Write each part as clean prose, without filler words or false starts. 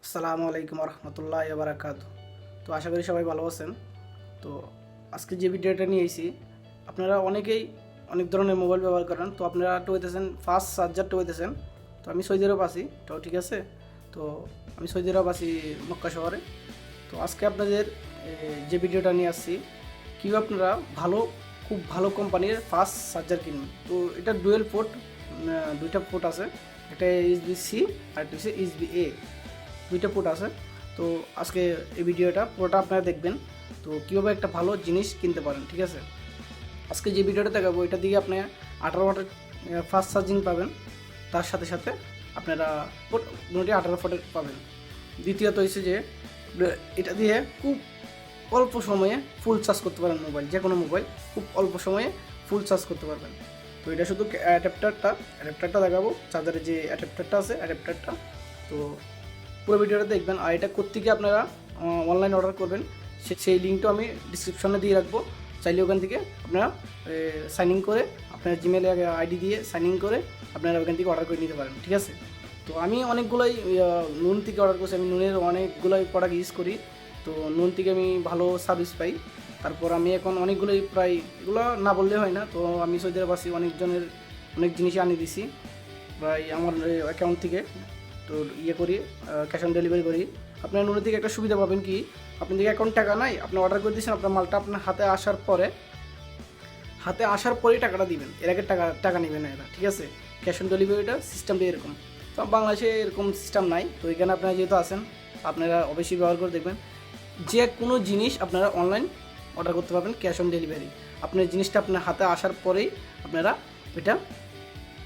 আসসালামু আলাইকুম রহমতুল্লাহি ওয়া বারাকাতুহু। তো আশা করি সবাই ভালো আছেন। তো আজকে যে ভিডিওটা নিয়ে এসেছি, আপনারা অনেকেই অনেক ধরনের মোবাইল ব্যবহার করেন। তো আপনারা টুয়েতেছেন ফাস্ট চার্জার টুয়েতেছেন। তো আমি সৌদি আরব আছি, তো ঠিক আছে। তো আমি সৌদি আরব আছি মক্কা শহরে। তো আজকে আপনাদের যে ভিডিওটা নিয়ে আসছি, কীভাবে আপনারা খুব ভালো কোম্পানির ফাস্ট চার্জার কিনবেন। তো এটা ডুয়েল পোর্ট, দুইটা পোর্ট আছে, একটা USB-C আর একটা হচ্ছে USB-A, দুইটা পোর্ট আছে। তো আজকে এই ভিডিওটা পুরোটা আপনারা দেখবেন, তো কীভাবে একটা ভালো জিনিস কিনতে পারেন, ঠিক আছে। আজকে যে ভিডিওটা দেখাবো এটা দিয়ে আপনি 18 ওয়াটের ফাস্ট চার্জিং পাবেন, তার সাথে সাথে আপনারা মোটামুটি 18 ওয়াটের পাবেন। দ্বিতীয়ত হচ্ছে যে এটা দিয়ে খুব অল্প সময়ে ফুল চার্জ করতে পারেন মোবাইল, যে কোনো মোবাইল খুব অল্প সময়ে ফুল চার্জ করতে পারবেন। তো এটা শুধু অ্যাডাপ্টারটা দেখাবো, চার্জারের যে অ্যাডাপ্টারটা আছে অ্যাডাপ্টারটা। তো পুরো ভিডিওটা দেখবেন। আর এটা কোত্থেকে আপনারা অনলাইন অর্ডার করবেন সেই লিঙ্কটা আমি ডিসক্রিপশনে দিয়ে রাখবো। চাইলে ওখান থেকে আপনারা সাইন ইন করে আপনার জিমেলে আইডি দিয়ে সাইন ইন করে আপনারা ওখান থেকে অর্ডার করে নিতে পারেন, ঠিক আছে। তো আমি অনেকগুলোই নুন থেকে অর্ডার করছি, আমি নুনের অনেকগুলোই প্রোডাক্ট ইউজ করি। তো নুন থেকে আমি ভালো সার্ভিস পাই। তারপর আমি এখন অনেকগুলোই প্রায়, এগুলো না বললে হয় না, তো আমি সৌদি আরব আছি, অনেক জিনিসই আনিয়ে দিছি প্রায় আমার অ্যাকাউন্ট থেকে। তো করি, ক্যাশ অন ডেলিভারি করি। আপনার নুনের থেকে একটা সুবিধা পাবেন কি, আপনার দিকে অ্যাকাউন্ট টাকা নাই, আপনি অর্ডার করে দিয়েছেন, আপনার মালটা আপনার হাতে আসার পরেই টাকাটা দিবেন, এর আগে টাকা নেবেন না এরা, ঠিক আছে। ক্যাশ অন ডেলিভারিটা সিস্টেমটা এরকম। তো বাংলাদেশে এরকম সিস্টেম নাই। তো এখানে আপনারা যেহেতু আছেন, আপনারা অবশ্যই ব্যবহার করে দেখবেন। যে কোনো জিনিস আপনারা অনলাইন অর্ডার করতে পারবেন ক্যাশ অন ডেলিভারি। আপনার জিনিসটা আপনার হাতে আসার পরেই আপনারা এটা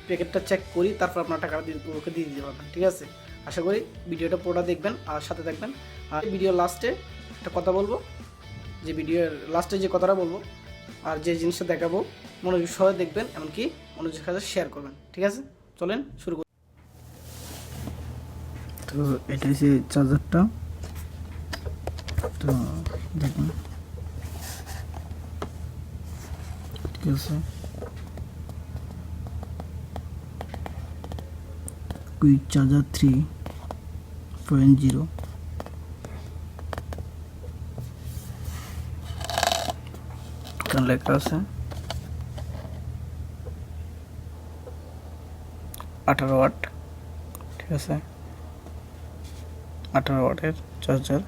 প্যাকেটটা চেক করি, তারপর আপনার টাকাটা ওকে দিয়ে দিতে পারবেন, ঠিক আছে। আশা করি ভিডিওটা পুরোটা দেখবেন আর সাথে থাকবেন। আর ভিডিওর লাস্টে একটা কথা বলবো, যে ভিডিওর লাস্টে যে কথাটা বলবো আর যে জিনিসটা দেখাবো মনোযোগ সহকারে দেখবেন, এমনকি মনোযোগ সাথে শেয়ার করবেন, ঠিক আছে। চলেন শুরু করি। তো এটা হচ্ছে চার্জারটা। তো দেখুন, ঠিক আছে। কুইক চার্জার 3.0, এখানে লেখা আছে 18 ওয়াট, ঠিক আছে। 18 ওয়াটের চার্জার।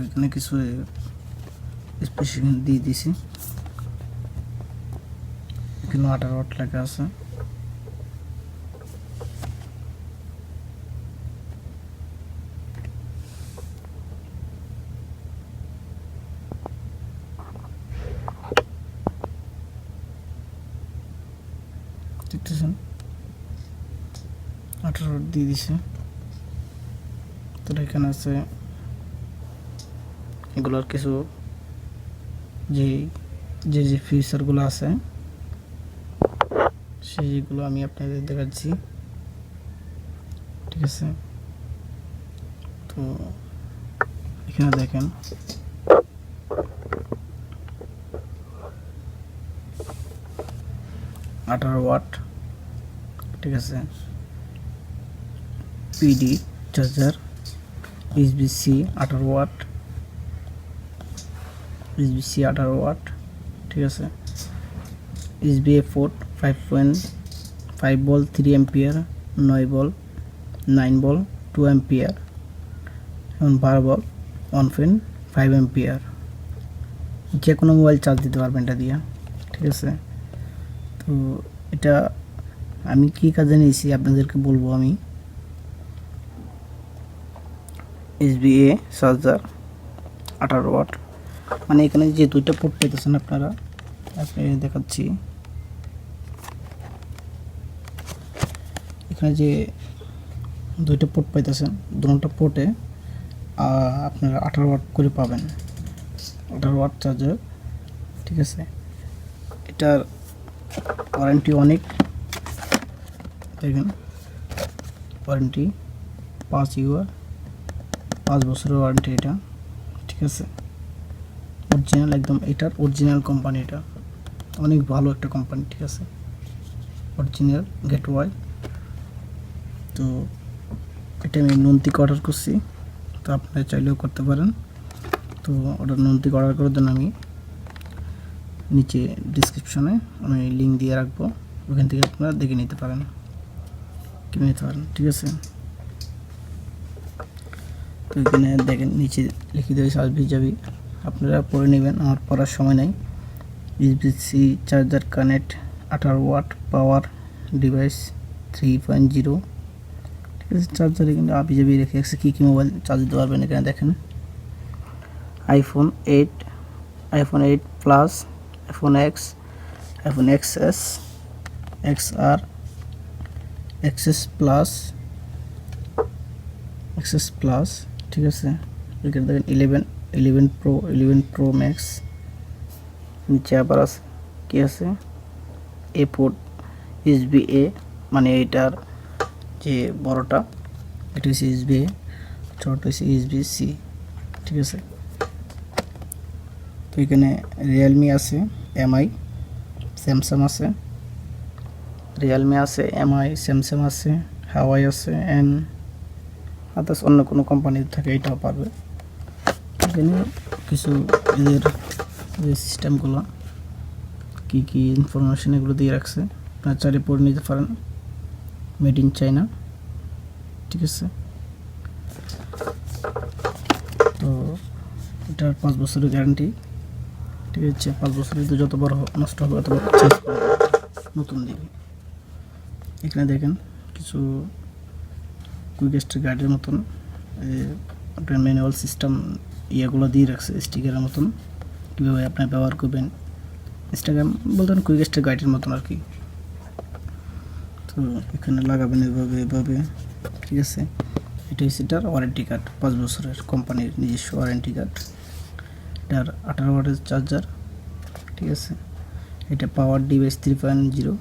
এখানে কিছু স্পেসিফিকেশন দিয়ে দিছি, এখানে 18 ওয়াট লেখা আছে। দেখতেছেন 18 ওয়াট দিয়ে দিছে। তো এখানে আছে এগুলোর কিছু যে ফিচারগুলো আছে সেইগুলো আমি আপনাদের দেখাচ্ছি, ঠিক আছে। তো এখানে দেখেন 18 ওয়াট, ঠিক আছে। PD charger, USB-C 18 watt, USB-C 18 watt, ঠিক আছে। USB-A port 5.5 volt 3 ampere, 9 volt 2 ampere এবং 12 ভোল্ট 1.5 এম্পিয়ার। যে কোনো মোবাইল চার্জ দিতে পারবেন এটা দিয়ে, ঠিক আছে। তো এটা আমি কি কাজে নিয়েছি আপনাদেরকে বলবো। আমি USB-A চার্জার 18 ওয়াট, মানে এখানে যে দুইটা পোর্ট পেতেছেন আপনারা দেখাচ্ছি। এখানে যে দুইটা পোর্ট পাইতেছেন, দুটো পোর্টে আপনারা 18 ওয়াট করে পাবেন, 18 ওয়াট চার্জার, ঠিক আছে। এটার ওয়ারেন্টি অনেক, দেখেন ওয়ারেন্টি 5 বছরের ওয়ারেন্টি এটা, ঠিক আছে। অরিজিনাল একদম, এটার অরিজিনাল কোম্পানি, এটা অনেক ভালো একটা কোম্পানি, ঠিক আছে, অরিজিনাল গেটওয়ে। তো এটা আমি নন্তিকে অর্ডার করছি, তো আপনারা চাইলেও করতে পারেন। তো অর্ডার নন্তিকে অর্ডার করার জন্য আমি নিচে ডিসক্রিপশনে আমি লিঙ্ক দিয়ে রাখবো, ওখান থেকে আপনারা দেখে নিতে পারেন, কিনে নিতে পারেন, ঠিক আছে। তো এখানে দেখেন নিচে লিখে দেওয়া আসবি যাবি, আপনারা পড়ে নেবেন, আমার পড়ার সময় নেই। USB C charger connect 18 watt power device 3.0, ঠিক আছে। চার্জারে কিন্তু আপনি যাবি রেখে আছে কী কী মোবাইল চার্জ দিতে পারবেন, এখানে দেখেন iPhone 8, iPhone 8 plus, iPhone x, iPhone XS, XR, XS plus, XS plus, ঠিক আছে। এখানে দেখেন 11 প্রো, 11 প্রো ম্যাক্স। নিচে আবার আছে কি আছে, এ পোর্ট, ইউএসবি এ, মানে এটার যে বড়টা এটা হচ্ছে ইউএসবি এ, ছোটটা হচ্ছে ইউএসবি সি, ঠিক আছে। তো এখানে রিয়েলমি আছে, এমআই, স্যামসাং আছে, রিয়েলমি আছে, এমআই, স্যামসাং আছে, হাওয়াই আছে, অ্যান্ড আদার্স অন্য কোনো কোম্পানির থাকে এটাও পারবে। এখানে কিছু এদের যে সিস্টেমগুলো কী কী ইনফরমেশন এগুলো দিয়ে রাখছে, আপনার চাইলে পড়ে নিতে পারেন। মেড ইন চায়না, ঠিক আছে। তো এটার 5 বছরের গ্যারান্টি, ঠিক আছে। 5 বছরের তো যতবার নষ্ট হবে অতবার চেঞ্জ করে নতুন দিবে। এখানে দেখেন কিছু কুইকেস্ট গাইডের মতন আপনার ম্যানুয়াল সিস্টেম ইয়েগুলো দিয়ে রাখছে স্টিকারের মতন, কীভাবে আপনি ব্যবহার করবেন। ইনস্টাগ্রাম বলতেন কুইকেস্টের গাইডের মতন আর কি। তো এখানে লাগাবেন এভাবে এভাবে, ঠিক আছে। এটা হচ্ছে এটার ওয়ারেন্টি কার্ড, 5 বছরের কোম্পানির নিজস্ব ওয়ারেন্টি কার্ড। এটার 18 ওয়াটের চার্জার, ঠিক আছে। এটা পাওয়ার ডিভাইস 3.0,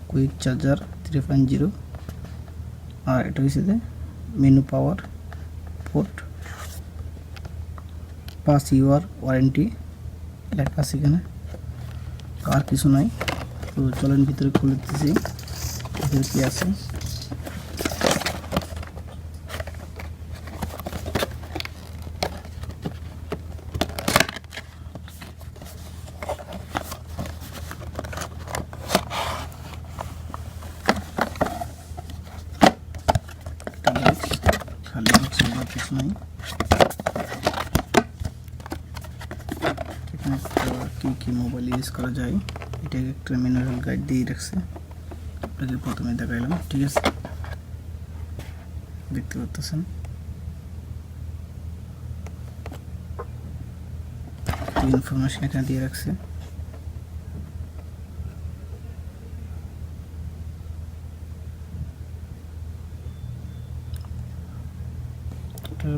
কুইক চার্জার 3.0, আর এটা হচ্ছে যে মেনু পাওয়ার পোর্ট, 5 ইয়ার ওয়ারেন্টি লেখা আছে এখানে, আর কিছু নাই। তো চলেন ভিতরে খুলে দিতেছি ভিতরে কি আছে। খালি কিছু নাই, এখানে কী কী মোবাইল ইউজ করা যায় এটা একটা ম্যানুয়াল গাইড দিয়ে রাখছে, আপনাকে প্রথমে দেখাইলাম, ঠিক আছে। দেখতে পাচ্ছেন ইনফরমেশন এখানে দিয়ে রাখছে।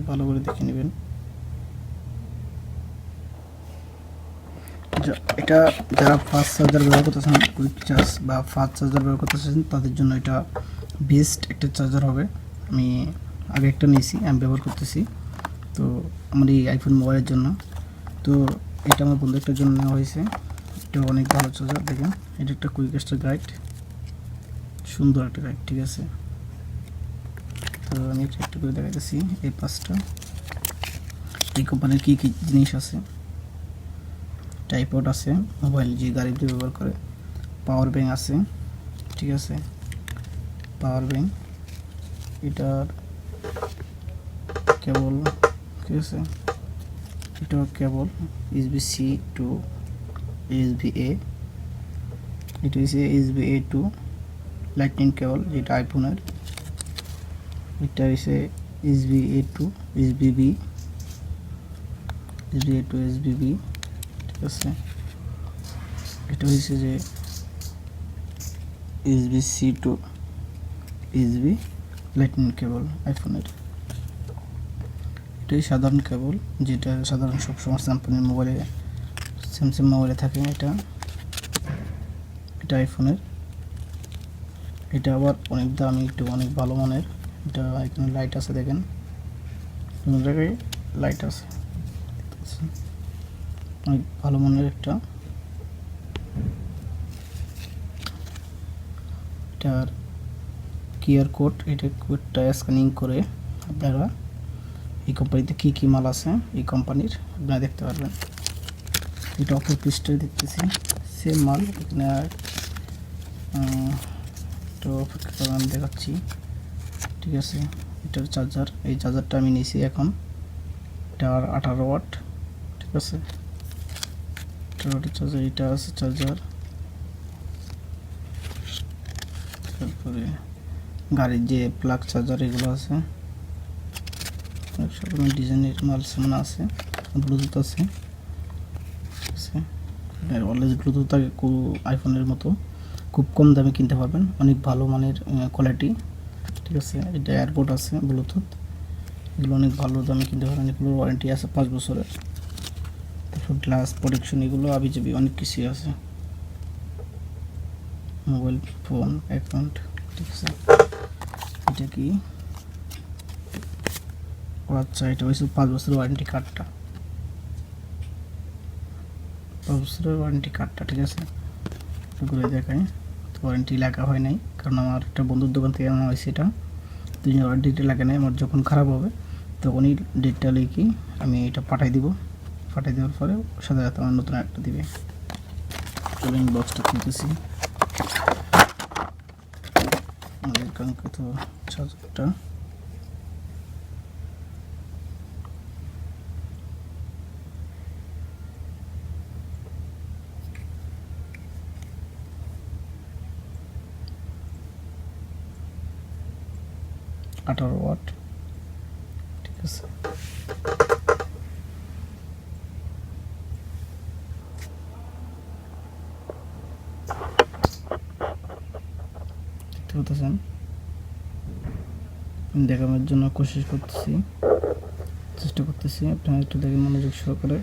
ভালো করে দেখে নেবেন। এটা যারা ফাস্ট চার্জার ব্যবহার করতেছেন, কুইক চার্জ বা ফাস্ট চার্জার ব্যবহার করতেছেন, তাদের জন্য এটা বেস্ট একটা চার্জার হবে। আমি আগে একটা নিয়েছি, আমি ব্যবহার করতেছি, তো আমার এই আইফোন মোবাইলের জন্য। তো এটা আমার বন্ধু একটার জন্য নেওয়া হয়েছে, এটা অনেক ভালো চার্জার। দেখেন এটা একটা কুইকেস্টের গাইড, সুন্দর একটা গাইড, ঠিক আছে। তো আমি একটা করে দেখাইতেছি এই 5টা এই কোম্পানির কী কী জিনিস আছে। ট্রাইপড আছে, মোবাইল যে গাড়িতে ব্যবহার করে, পাওয়ার ব্যাংক আছে, ঠিক আছে, পাওয়ার ব্যাংক, এটার কেবল, ঠিক আছে, এটা কেবল ইউএসবি-সি টু ইউএসবি-এ, এটা হচ্ছে ইউএসবি-এ টু লাইটনিং কেবল যেটা আইফোনের, এটা হচ্ছে ইউএসবি-এ টু ইউএসবি-বি, ইউএসবি-এ টু ইউএসবি-বি, ঠিক আছে। এটা হচ্ছে যে ইউএসবি-সি টু ইউএসবি লাইটনিং কেবল আইফোনের। এটাই সাধারণ কেবল, যেটা সাধারণ সবসময় স্যামসাং মোবাইলে থাকে। এটা আইফোনের, এটা আবার অনেক দামি, একটু অনেক ভালো মানের। এটা এখানে লাইট আছে, দেখেন কোনো জায়গায় লাইট আছে, অনেক ভালো মানের একটা। এটার কিউআর কোড, এটা কোডটা স্ক্যানিং করে আপনারা এই কোম্পানিতে কী কী মাল আছে এই কোম্পানির আপনারা দেখতে পারবেন। এটা অপর পৃষ্ঠায় দেখতেছি সেম মাল। এখানে একটু অপেক্ষা করে আমি দেখাচ্ছি, ঠিক আছে। এটার চার্জার, এই চার্জারটা আমি নিয়েছি এখন, এটা 18 ওয়াট, ঠিক আছে। 18 ওয়াটের চার্জার, এটা আছে চার্জার। তারপরে গাড়ির যে প্লাগ চার্জার এগুলো আছে, সব ডিজাইনের মাল সামান আছে। ব্লুটুথ আছে, ঠিক আছে। অলওয়েজ ব্লুটুথ থাকে আইফোনের মতো, খুব কম দামে কিনতে পারবেন, অনেক ভালো মানের কোয়ালিটি, ঠিক আছে। এটা এয়ারপোর্ট আছে ব্লুটুথ, এগুলো অনেক ভালো দামে কিনতে পারবেন। এগুলোর ওয়ারেন্টি আছে 5 বছরের। তারপর গ্লাস প্রোটেকশন, এগুলো আবিজাবি অনেক কিছু আছে। মোবাইল ফোন অ্যাকাউন্ট, ঠিক আছে। এটা কি, আচ্ছা এটা হয়েছে 5 বছরের ওয়ারেন্টি কার্ডটা, 5 বছরের ওয়ারেন্টি কার্ডটা, ঠিক আছে। এগুলো দেখাই, তো ওয়ারেন্টি লেখা হয় নাই, কারণ আমার একটা বন্ধুর দোকান থেকে আনা হয়েছে এটা। তো ওয়ারেন্টিটা লেখা নেই, আমার যখন খারাপ হবে তখনই ডেটটা লিখি আমি এটা পাঠাই দিব। পাঠিয়ে দেওয়ার পরে সাথে সাথে আমার নতুন একটা দিবে। চলুন বক্সটা খুলতেছি। আমাদের কাঙ্ক্ষিত চার্জারটা, আঠারো ওয়াট, ঠিক আছে। দেখতে পাচ্ছেন, দেখানোর জন্য চেষ্টা করতেছি, আপনারা একটু দেখেন মনোযোগ সহকারে।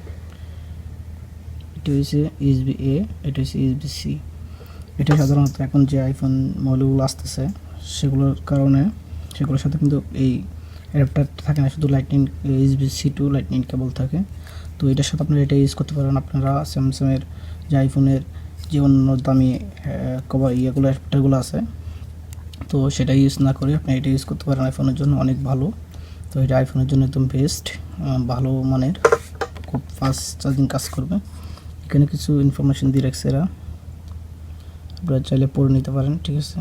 এটা হচ্ছে USB A, এটা হচ্ছে USB C। এটা সাধারণত এখন যে আইফোন মডেলগুলো আসতেছে সেগুলোর কারণে, সেগুলোর সাথে কিন্তু এই অ্যাডাপ্টার থাকে না, শুধু lightning USB C to lightning cable থাকে। তো এটার সাথে আপনারা এটা ইউজ করতে পারেন। আপনারা স্যামসাংয়ের যে আইফোনের যে অন্য দামি ইয়েগুলো অ্যাডাপ্টারগুলো আছে, তো সেটা ইউজ না করে আপনি এটা ইউজ করতে পারেন, আইফোনের জন্য অনেক ভালো। তো এটা আইফোনের জন্য একদম বেস্ট, ভালো মানের, খুব ফাস্ট চার্জিং কাজ করবে। এখানে কিছু ইনফরমেশন দিয়ে রাখছে এরা, আপনারা চাইলে পড়ে নিতে পারেন, ঠিক আছে।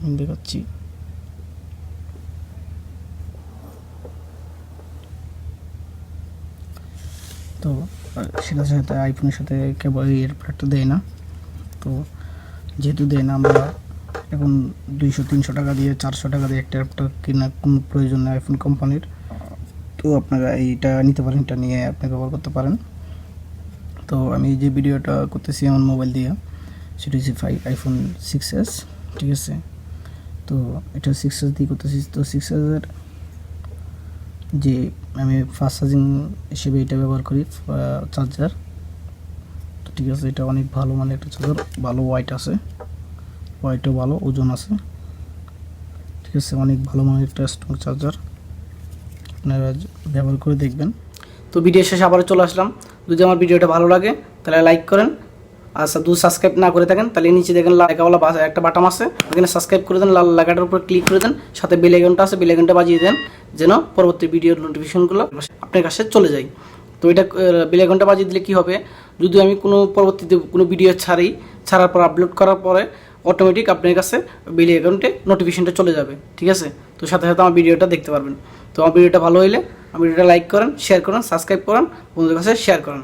আমি দেখাচ্ছি, তো সেটার সাথে আইফোনের সাথে কেবল এর প্রোডাক্টটা দেয় না। তো যেহেতু দেয় না, আমরা এখন 200-300 টাকা দিয়ে 400 টাকা দিয়ে একটা ল্যাপটপ কেনার কোনো প্রয়োজন নেই আইফোন কোম্পানির। তো আপনারা এইটা নিতে পারেন, এটা নিয়ে আপনি ব্যবহার করতে পারেন। তো আমি যে ভিডিওটা করতেছি আমার মোবাইল দিয়ে, সেটা হচ্ছে আইফোন 6s, ঠিক আছে। তো এটা 6s দিয়ে করতেছি। তো 6s-এর যে আমি ফাস্ট চার্জিং হিসেবে এটা ব্যবহার করি চার্জার, তো ঠিক আছে। এটা অনেক ভালো মানে একটা চার্জার, ভালো ওয়াইট আছে, ওয়াইটও ভালো, ওজন আছে, ঠিক আছে। অনেক ভালো মানের একটা স্ট্রং চার্জার, আপনারা ব্যবহার করে দেখবেন। তো ভিডিও শেষে আবার চলে আসলাম। যদি আমার ভিডিওটা ভালো লাগে তাহলে লাইক করেন, আর যদি সাবস্ক্রাইব না করে থাকেন তাহলে নিচে দেখেন লাইকাওয়ালা একটা বাটন আছে, ওখানে সাবস্ক্রাইব করে দেন, লাল লাগাটার উপর ক্লিক করে দেন, সাথে বেল আইকনটা আছে, বেল আইকনটা বাজিয়ে দেন, যেন পরবর্তী ভিডিওর নোটিফিকেশনগুলো আপনার কাছে চলে যায়। তো এটা বেল আইকনটা বাজিয়ে দিলে কী হবে, যদি আমি কোনো পরবর্তীতে কোনো ভিডিও ছাড়ার পর আপলোড করার পরে অটোমেটিক আপনার কাছে বেল আইকনটে নোটিফিকেশনটা চলে যাবে, ঠিক আছে। তো সাথে সাথে আমার ভিডিওটা দেখতে পারবেন। তো আমার ভিডিওটা ভালো হলে আমার ভিডিওটা লাইক করেন, শেয়ার করেন, সাবস্ক্রাইব করেন, বন্ধুদের কাছে শেয়ার করেন।